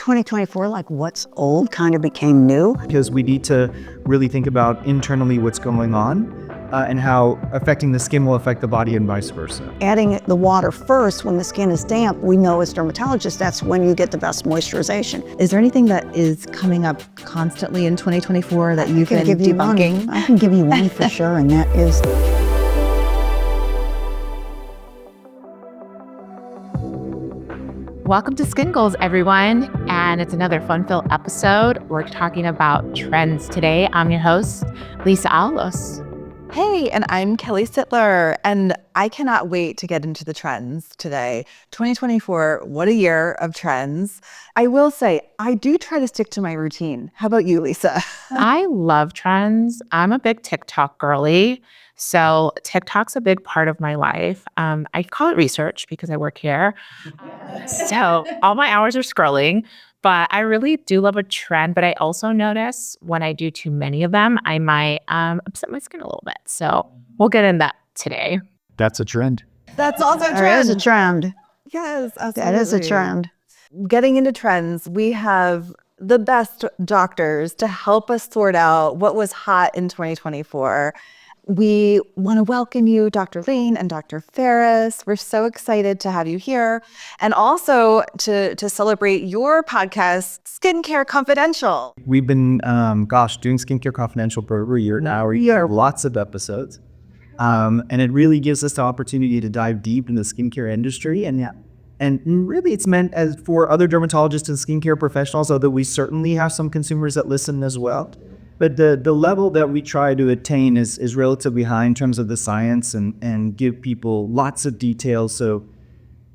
2024, like what's old kind of became new. Because we need to really think about internally what's going on and how affecting the skin will affect the body and vice versa. Adding the water first when the skin is damp, we know as dermatologists, that's when you get the best moisturization. Is there anything that is coming up constantly in 2024 that you've been debunking? I can give you one for sure, and that is... Welcome to Skin Goals, everyone, and it's another fun-filled episode. We're talking about trends today. I'm your host, Lisa Avalos. Hey, and I'm Kelly Sittler, and I cannot wait to get into the trends today. 2024, what a year of trends. I will say, I do try to stick to my routine. How about you, Lisa? I love trends. I'm a big TikTok girly, so TikTok's a big part of my life. I call it research because I work here. So all my hours are scrolling, but I really do love a trend. But I also notice when I do too many of them, I might upset my skin a little bit. So we'll get in that today. That's a trend. That's also a trend. That is a trend. Yes, absolutely. That is a trend. Getting into trends, we have the best doctors to help us sort out what was hot in 2024. We want to welcome you, Dr. Lain and Dr. Farris. We're so excited to have you here. And also to celebrate your podcast, Skincare Confidential. We've been, doing Skincare Confidential for over a year now. We have lots of episodes. And it really gives us the opportunity to dive deep in the skincare industry. And really it's meant as for other dermatologists and skincare professionals, although we certainly have some consumers that listen as well. But the level that we try to attain is relatively high in terms of the science and give people lots of details. So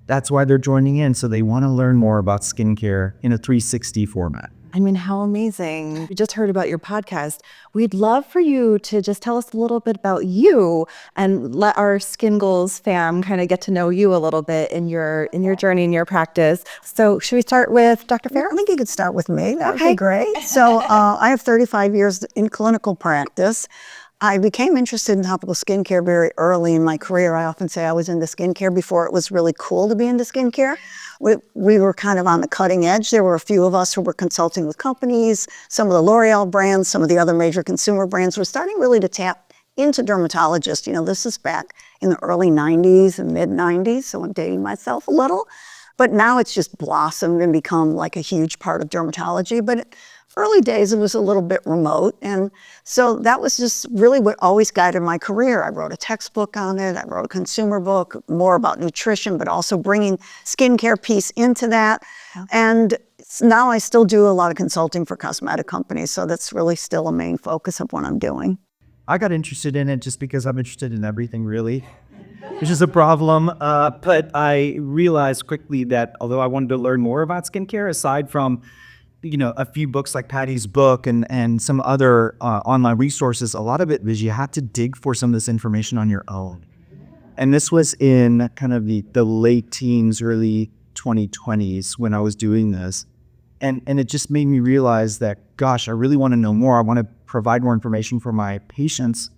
that's why they're joining in. So they want to learn more about skincare in a 360 format. I mean, how amazing. We just heard about your podcast. We'd love for you to just tell us a little bit about you and let our Skin Goals fam kind of get to know you a little bit in your journey, in your practice. So should we start with Dr. Farris? I think you could start with me. That would be great. So I have 35 years in clinical practice. I became interested in topical skincare very early in my career. I often say I was into skincare before it was really cool to be into skincare. We were kind of on the cutting edge. There were a few of us who were consulting with companies. Some of the L'Oreal brands, some of the other major consumer brands were starting really to tap into dermatologists. You know, this is back in the early 90s and mid 90s, so I'm dating myself a little. But now it's just blossomed and become like a huge part of dermatology. But early days, it was a little bit remote. And so that was just really what always guided my career. I wrote a textbook on it. I wrote a consumer book, more about nutrition, but also bringing skincare piece into that. And now I still do a lot of consulting for cosmetic companies. So that's really still a main focus of what I'm doing. I got interested in it just because I'm interested in everything, really, which is a problem. But I realized quickly that although I wanted to learn more about skincare, aside from a few books like Patty's book and some other online resources, a lot of it was you had to dig for some of this information on your own. And this was in kind of the late teens, early 2020s when I was doing this. And it just made me realize that, gosh, I really want to know more. I want to provide more information for my patients.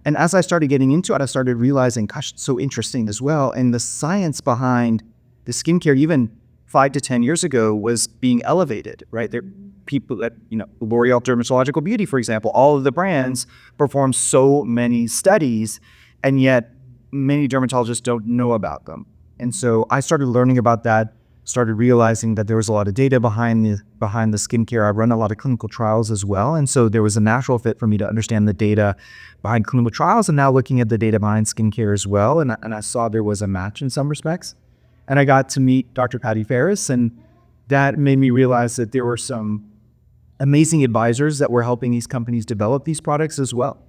And as I started getting into it, I started realizing, gosh, it's so interesting as well. And the science behind the skincare, even 5 to 10 years ago, was being elevated, right? There people that, L'Oreal Dermatological Beauty, for example, all of the brands perform so many studies, and yet many dermatologists don't know about them. And so I started learning about that, started realizing that there was a lot of data behind the skincare. I run a lot of clinical trials as well. And so there was a natural fit for me to understand the data behind clinical trials and now looking at the data behind skincare as well. And I saw there was a match in some respects. And I got to meet Dr. Patty Farris, and that made me realize that there were some amazing advisors that were helping these companies develop these products as well.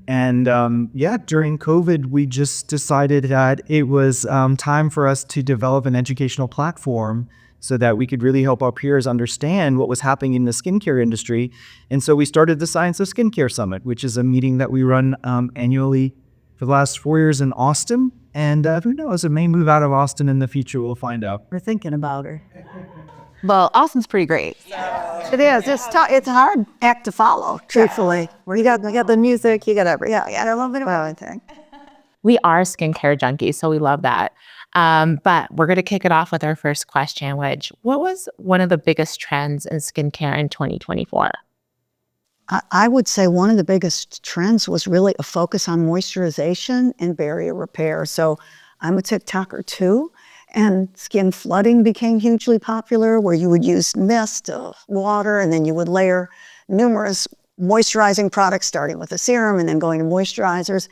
And during COVID, we just decided that it was time for us to develop an educational platform so that we could really help our peers understand what was happening in the skincare industry. And so we started the Science of Skincare Summit, which is a meeting that we run annually for the last 4 years in Austin. And who knows, it may move out of Austin in the future. We'll find out. We're thinking about her. Well, Austin's pretty great. It is. It's a hard act to follow, truthfully. You got the music, you got everything. Yeah, a little bit of everything. We are skincare junkies, so we love that. But we're going to kick it off with our first question, which what was one of the biggest trends in skincare in 2024? I would say one of the biggest trends was really a focus on moisturization and barrier repair. So I'm a TikToker too, and skin flooding became hugely popular, where you would use mist, water, and then you would layer numerous moisturizing products, starting with a serum and then going to moisturizers.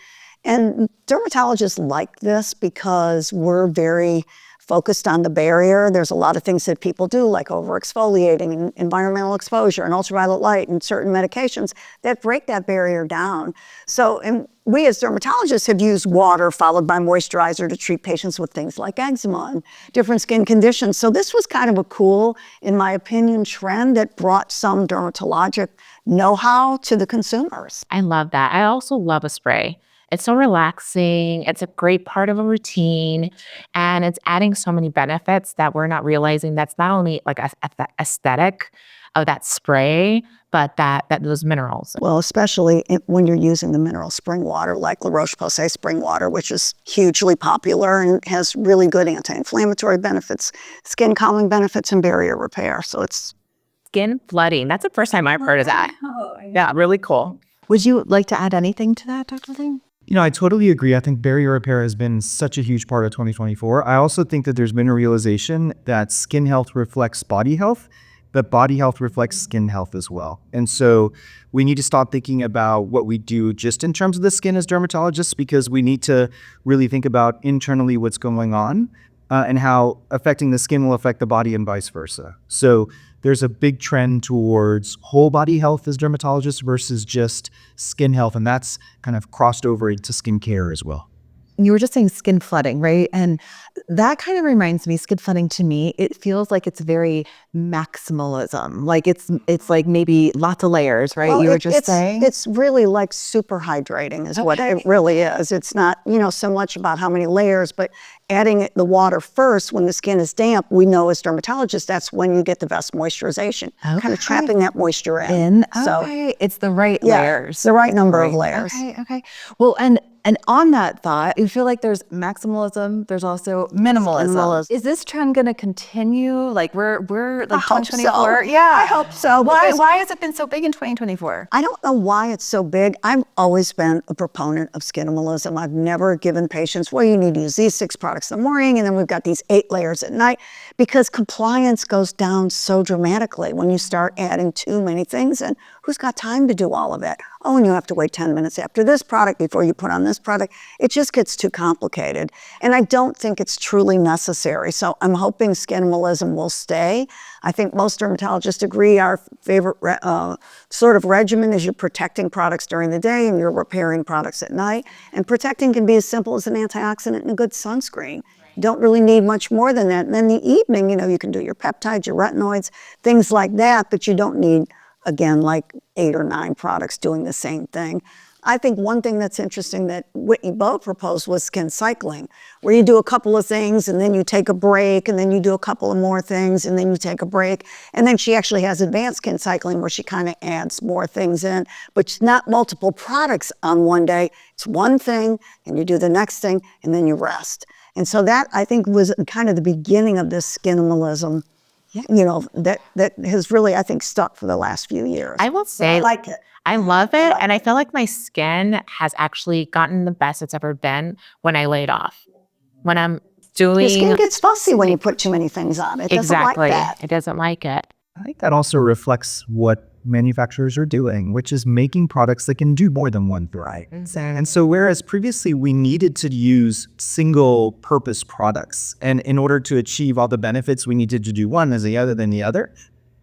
And dermatologists like this because we're very focused on the barrier. There's a lot of things that people do, like over-exfoliating and environmental exposure and ultraviolet light and certain medications that break that barrier down. So, and we as dermatologists have used water followed by moisturizer to treat patients with things like eczema and different skin conditions. So this was kind of a cool, in my opinion, trend that brought some dermatologic know-how to the consumers. I love that. I also love a spray. It's so relaxing. It's a great part of a routine, and it's adding so many benefits that we're not realizing. That's not only like a aesthetic of that spray, but that those minerals. Well, especially when you're using the mineral spring water like La Roche-Posay spring water, which is hugely popular and has really good anti-inflammatory benefits, skin calming benefits, and barrier repair. So it's Skin flooding. That's the first time I've heard of that. Yeah, really cool. Would you like to add anything to that, Dr. Lain? I totally agree. I think barrier repair has been such a huge part of 2024. I also think that there's been a realization that skin health reflects body health, but body health reflects skin health as well. And so we need to stop thinking about what we do just in terms of the skin as dermatologists, because we need to really think about internally what's going on and how affecting the skin will affect the body and vice versa. So there's a big trend towards whole body health as dermatologists versus just skin health. And that's kind of crossed over into skincare as well. You were just saying skin flooding, right? And that kind of reminds me, skin flooding to me, it feels like it's very maximalism. Like it's like maybe lots of layers, right? Well, You were just saying? it's really like super hydrating is what it really is. It's not, so much about how many layers, but adding the water first when the skin is damp, we know as dermatologists, that's when you get the best moisturization. Kind of trapping that moisture in. Okay, it's the right Yeah, layers. it's the right number of layers. Okay. Well, and on that thought, you feel like there's maximalism, there's also minimalism. Is this trend going to continue? Like we're like 2024? Yeah. I hope so. Why has it been so big in 2024? I don't know why it's so big. I've always been a proponent of skinimalism. I've never given patients, well, you need to use these 6 products in the morning, and then we've got these 8 layers at night, because compliance goes down so dramatically when you start adding too many things. And who's got time to do all of it? Oh, and you have to wait 10 minutes after this product before you put on this product. It just gets too complicated. And I don't think it's truly necessary. So I'm hoping skinimalism will stay. I think most dermatologists agree our favorite sort of regimen is you're protecting products during the day and you're repairing products at night. And protecting can be as simple as an antioxidant and a good sunscreen. You don't really need much more than that. And then in the evening, you can do your peptides, your retinoids, things like that, but you don't need, again, like 8 or 9 products doing the same thing. I think one thing that's interesting that Whitney Bowe proposed was skin cycling, where you do a couple of things and then you take a break, and then you do a couple of more things and then you take a break. And then she actually has advanced skin cycling where she kind of adds more things in, but it's not multiple products on one day. It's one thing and you do the next thing and then you rest. And so that, I think, was kind of the beginning of this skinimalism, that has really, I think, stuck for the last few years. I will say, I like it. I love it. And I feel like my skin has actually gotten the best it's ever been when I laid off. When I'm doing... Your skin gets fussy when you put too many things on. It doesn't like that. It doesn't like it. I think that also reflects what manufacturers are doing, which is making products that can do more than one thing. Right. And so whereas previously we needed to use single purpose products, and in order to achieve all the benefits, we needed to do one as the other than the other.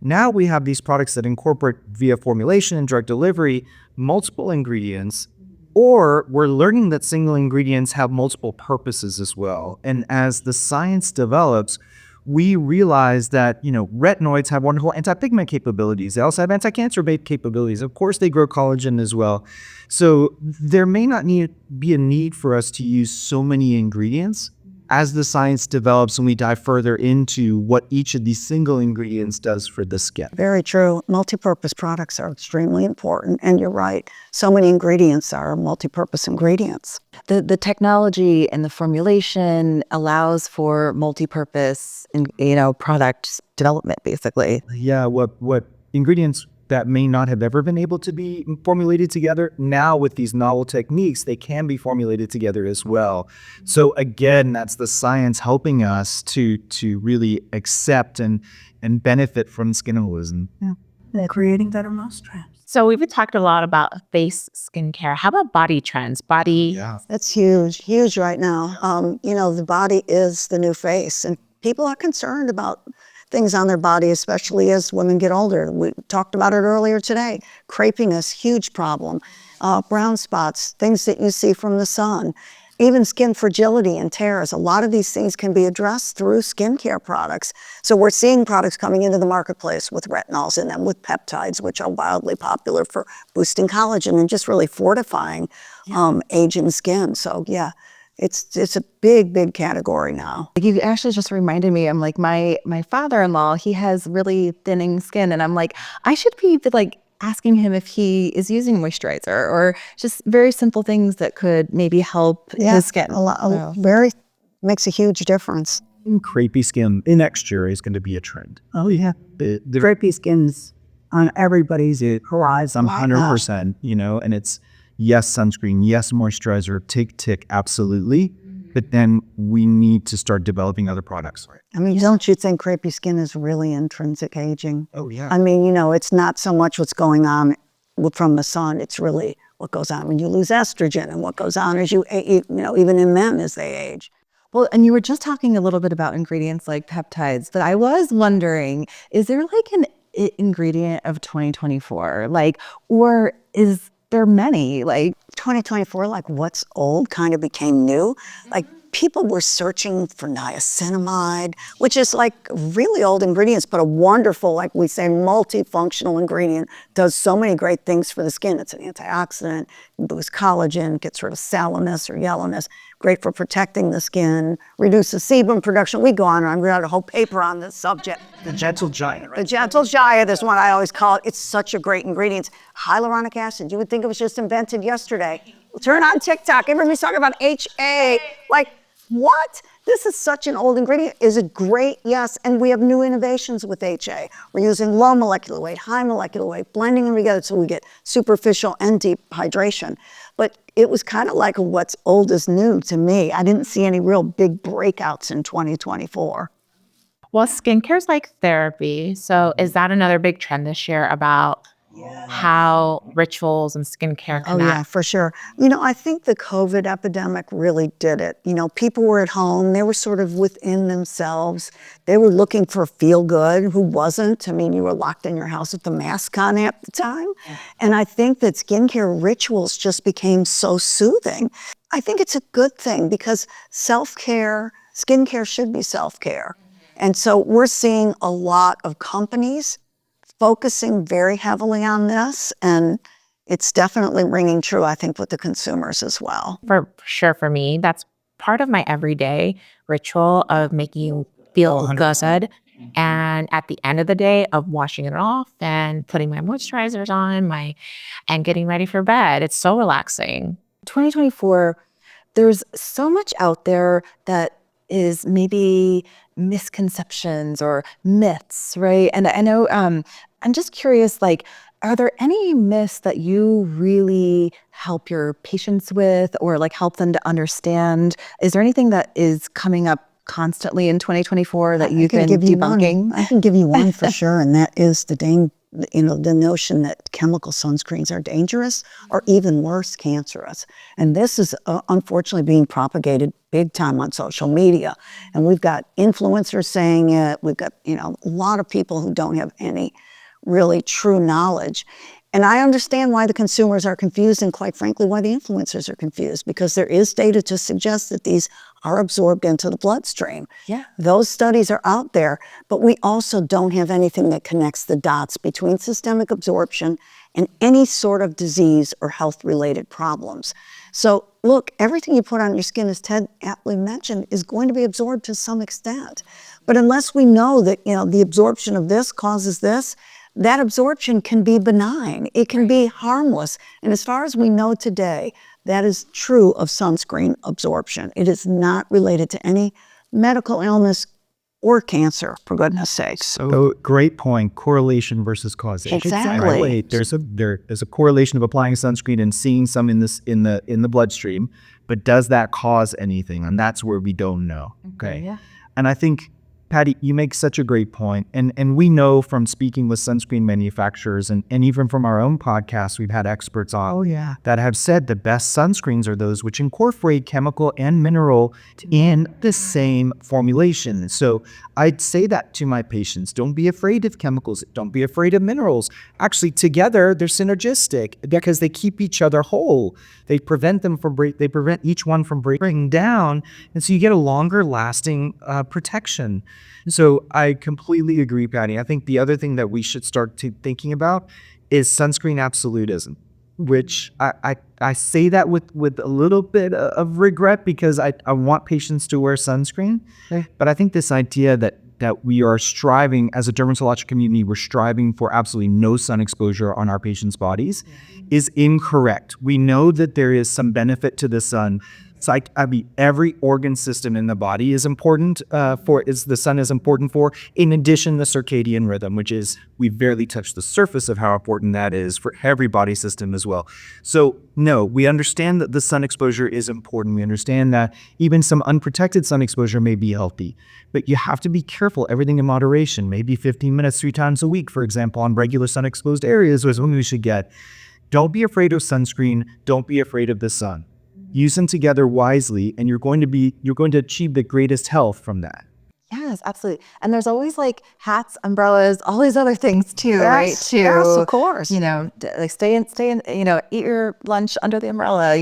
Now we have these products that incorporate via formulation and drug delivery, multiple ingredients, or we're learning that single ingredients have multiple purposes as well. And as the science develops, we realize that, retinoids have wonderful anti-pigment capabilities. They also have anti-cancer capabilities. Of course, they grow collagen as well. So there may not be a need for us to use so many ingredients as the science develops and we dive further into what each of these single ingredients does for the skin. Very true. Multi-purpose products are extremely important. And you're right. So many ingredients are multi-purpose ingredients. The technology and the formulation allows for multi-purpose, product development, basically. Yeah, what ingredients that may not have ever been able to be formulated together, now with these novel techniques, they can be formulated together as well. So again, that's the science helping us to really accept and benefit from skinimalism. Yeah. They're creating better mousetraps. So we've been talking a lot about face skincare. How about body trends? That's huge right now. The body is the new face, and people are concerned about things on their body, especially as women get older. We talked about it earlier today. Crepiness, huge problem. Brown spots, things that you see from the sun. Even skin fragility and tears. A lot of these things can be addressed through skincare products. So we're seeing products coming into the marketplace with retinols in them, with peptides, which are wildly popular for boosting collagen and just really fortifying aging skin. So yeah. It's a big category now. You actually just reminded me, I'm like, my father-in-law, he has really thinning skin, and I'm like, I should be like asking him if he is using moisturizer or just very simple things that could maybe help his skin. Makes a huge difference. Crepey skin in next year is going to be a trend. Oh yeah, the crepey skin's on everybody's horizon. 100%, and it's yes, sunscreen, yes, moisturizer, tick, absolutely. But then we need to start developing other products. I mean, don't you think crepey skin is really intrinsic aging? Oh, yeah. I mean, it's not so much what's going on from the sun. It's really what goes on when you lose estrogen and what goes on as even in men as they age. Well, and you were just talking a little bit about ingredients like peptides, but I was wondering, is there like an ingredient of 2024? Or is there many? 2024, what's old kind of became new. People were searching for niacinamide, which is really old ingredients, but a wonderful, like we say, multifunctional ingredient. Does so many great things for the skin. It's an antioxidant, boosts collagen, gets rid of sallowness or yellowness, great for protecting the skin, reduces sebum production. We go on, and we got a whole paper on this subject. The gentle giant, right? The gentle giant is what I always call it. It's such a great ingredient. Hyaluronic acid, you would think it was just invented yesterday. Turn on TikTok, everybody's talking about HA. What? This is such an old ingredient. Is it great? Yes. And we have new innovations with HA. We're using low molecular weight, high molecular weight, blending them together so we get superficial and deep hydration. But it was kind of like what's old is new to me. I didn't see any real big breakouts in 2024. Well, skincare is like therapy. So is that another big trend this year about how rituals and skincare connect? Oh, yeah, for sure. I think the COVID epidemic really did it. People were at home. They were sort of within themselves. They were looking for feel good. Who wasn't? I mean, you were locked in your house with the mask on at the time. Yeah. And I think that skincare rituals just became so soothing. I think it's a good thing because self-care, skincare should be self-care. And so we're seeing a lot of companies focusing very heavily on this, and it's definitely ringing true, I think, with the consumers as well. For sure, for me, that's part of my everyday ritual of making you feel good. And at the end of the day, of washing it off and putting my moisturizers on, and getting ready for bed. It's so relaxing. 2024, there's so much out there that is maybe misconceptions or myths, right? And I know, I'm just curious, are there any myths that you really help your patients with or help them to understand? Is there anything that is coming up constantly in 2024 that you've been debunking? I can give you one for sure, and that is the notion that chemical sunscreens are dangerous or even worse, cancerous. And this is unfortunately being propagated big time on social media. And we've got influencers saying it. We've got, a lot of people who don't have any really true knowledge. And I understand why the consumers are confused and, quite frankly, why the influencers are confused, because there is data to suggest that these are absorbed into the bloodstream. Yeah. Those studies are out there, but we also don't have anything that connects the dots between systemic absorption and any sort of disease or health-related problems. So look, everything you put on your skin, as Ted aptly mentioned, is going to be absorbed to some extent. But unless we know that, the absorption of this causes this, that absorption can be benign. It can be harmless. And as far as we know today, that is true of sunscreen absorption. It is not related to any medical illness or cancer, for goodness sakes. So great point. Correlation versus causation. Exactly. Wait, there's a correlation of applying sunscreen and seeing some in the bloodstream, but does that cause anything? And that's where we don't know. Okay. Yeah. And I think, Patty, you make such a great point. And we know from speaking with sunscreen manufacturers and even from our own podcast, we've had experts on that have said the best sunscreens are those which incorporate chemical and mineral in the same formulation. So I'd say that to my patients. Don't be afraid of chemicals. Don't be afraid of minerals. Actually, together, they're synergistic because they keep each other whole. They prevent each one from breaking down. And so you get a longer lasting protection. So I completely agree, Patty. I think the other thing that we should start thinking about is sunscreen absolutism, which I say that with a little bit of regret because I want patients to wear sunscreen. But I think this idea that we are striving, as a dermatologic community, we're striving for absolutely no sun exposure on our patients' bodies is incorrect. We know that there is some benefit to the sun. So every organ system in the body is important the sun is important for, in addition the circadian rhythm, which is, we've barely touched the surface of how important that is for every body system as well. So no, we understand that the sun exposure is important. We understand that even some unprotected sun exposure may be healthy, but you have to be careful, everything in moderation, maybe 15 minutes 3 times a week, for example, on regular sun exposed areas is when we should get. Don't be afraid of sunscreen. Don't be afraid of the sun. Use them together wisely, and you're going to achieve the greatest health from that. Yes, absolutely. And there's always like hats, umbrellas, all these other things too, right? Yes, of course. Like stay in, eat your lunch under the umbrella,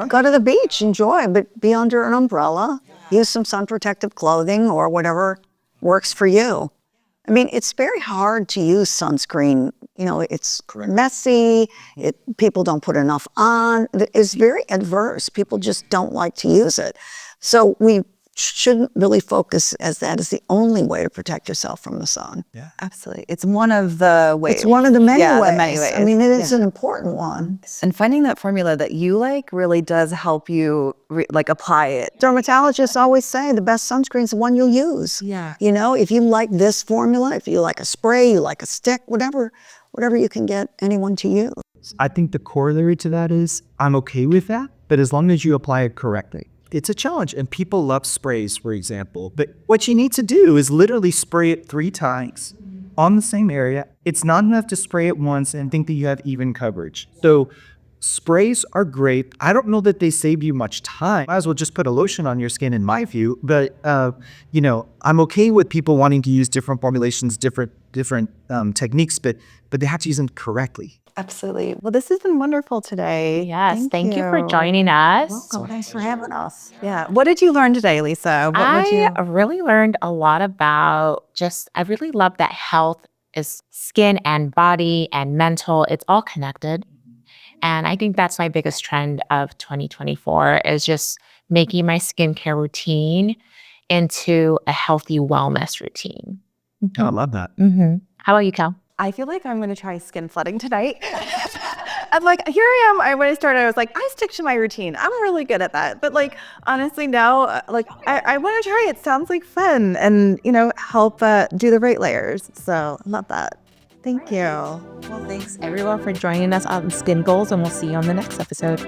Go to the beach, enjoy, but be under an umbrella. Use some sun protective clothing or whatever works for you. I mean, it's very hard to use sunscreen. It's messy. People don't put enough on. It's very adverse. People just don't like to use it. So we shouldn't really focus as that is the only way to protect yourself from the sun. Yeah, absolutely. It's one of the ways. It's one of the many ways. The many ways. I mean, it is an important one. And finding that formula that you like really does help you apply it. Dermatologists always say the best sunscreen is the one you'll use. Yeah. If you like this formula, if you like a spray, you like a stick, whatever you can get anyone to use. I think the corollary to that is I'm okay with that, but as long as you apply it correctly. It's a challenge, and people love sprays, for example. But what you need to do is literally spray it 3 times on the same area. It's not enough to spray it once and think that you have even coverage. So sprays are great. I don't know that they save you much time. Might as well just put a lotion on your skin, in my view. But I'm okay with people wanting to use different formulations, different techniques, but they have to use them correctly. Absolutely. Well, this has been wonderful today. Yes, thank you for joining us. Welcome. Thanks for having us. Yeah. What did you learn today, Lisa? I really learned a lot about I really love that health is skin and body and mental. It's all connected. And I think that's my biggest trend of 2024 is just making my skincare routine into a healthy wellness routine. Oh, I love that. Mm-hmm. How about you, Cal? I feel like I'm going to try skin flooding tonight. I'm like, here I am. When I started, I was like, I stick to my routine. I'm really good at that. But honestly now, I want to try it. Sounds like fun and, help do the right layers. So I love that. Thank you. Well, thanks everyone for joining us on Skin Goals, and we'll see you on the next episode.